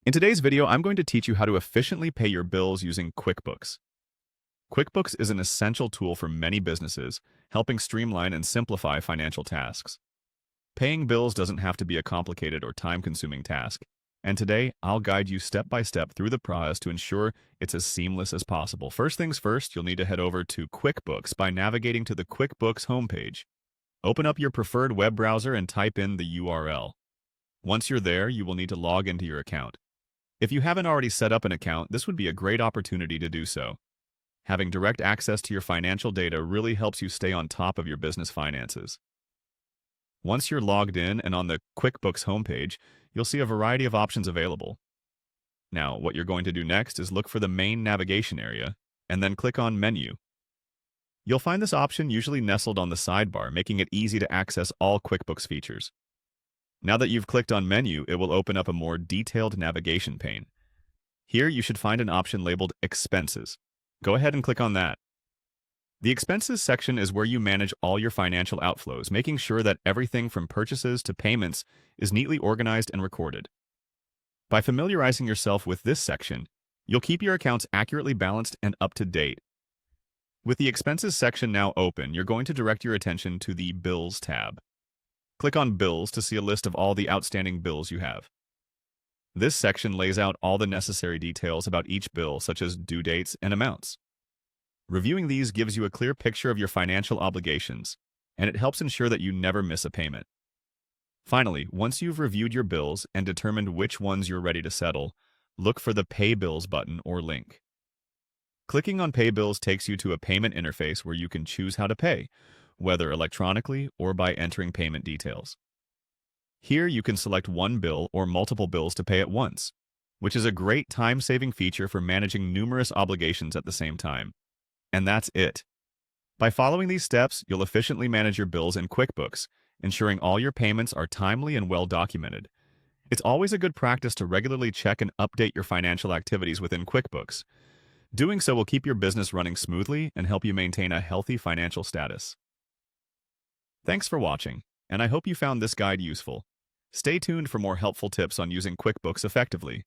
In today's video, I'm going to teach you how to efficiently pay your bills using QuickBooks. QuickBooks is an essential tool for many businesses, helping streamline and simplify financial tasks. Paying bills doesn't have to be a complicated or time-consuming task, and today I'll guide you step by step through the process to ensure it's as seamless as possible. First things first, you'll need to head over to QuickBooks by navigating to the QuickBooks homepage. Open up your preferred web browser and type in the URL. Once you're there, you will need to log into your account. If you haven't already set up an account, this would be a great opportunity to do so. Having direct access to your financial data really helps you stay on top of your business finances. Once you're logged in and on the QuickBooks homepage, you'll see a variety of options available. Now, what you're going to do next is look for the main navigation area, and then click on Menu. You'll find this option usually nestled on the sidebar, making it easy to access all QuickBooks features. Now that you've clicked on Menu, it will open up a more detailed navigation pane. Here you should find an option labeled Expenses. Go ahead and click on that. The Expenses section is where you manage all your financial outflows, making sure that everything from purchases to payments is neatly organized and recorded. By familiarizing yourself with this section, you'll keep your accounts accurately balanced and up to date. With the Expenses section now open, you're going to direct your attention to the Bills tab. Click on Bills to see a list of all the outstanding bills you have. This section lays out all the necessary details about each bill, such as due dates and amounts. Reviewing these gives you a clear picture of your financial obligations, and it helps ensure that you never miss a payment. Finally, once you've reviewed your bills and determined which ones you're ready to settle, look for the Pay Bills button or link. Clicking on Pay Bills takes you to a payment interface where you can choose how to pay, whether electronically or by entering payment details. Here you can select one bill or multiple bills to pay at once, which is a great time-saving feature for managing numerous obligations at the same time. And that's it. By following these steps, you'll efficiently manage your bills in QuickBooks, ensuring all your payments are timely and well documented. It's always a good practice to regularly check and update your financial activities within QuickBooks. Doing so will keep your business running smoothly and help you maintain a healthy financial status. Thanks for watching, and I hope you found this guide useful. Stay tuned for more helpful tips on using QuickBooks effectively.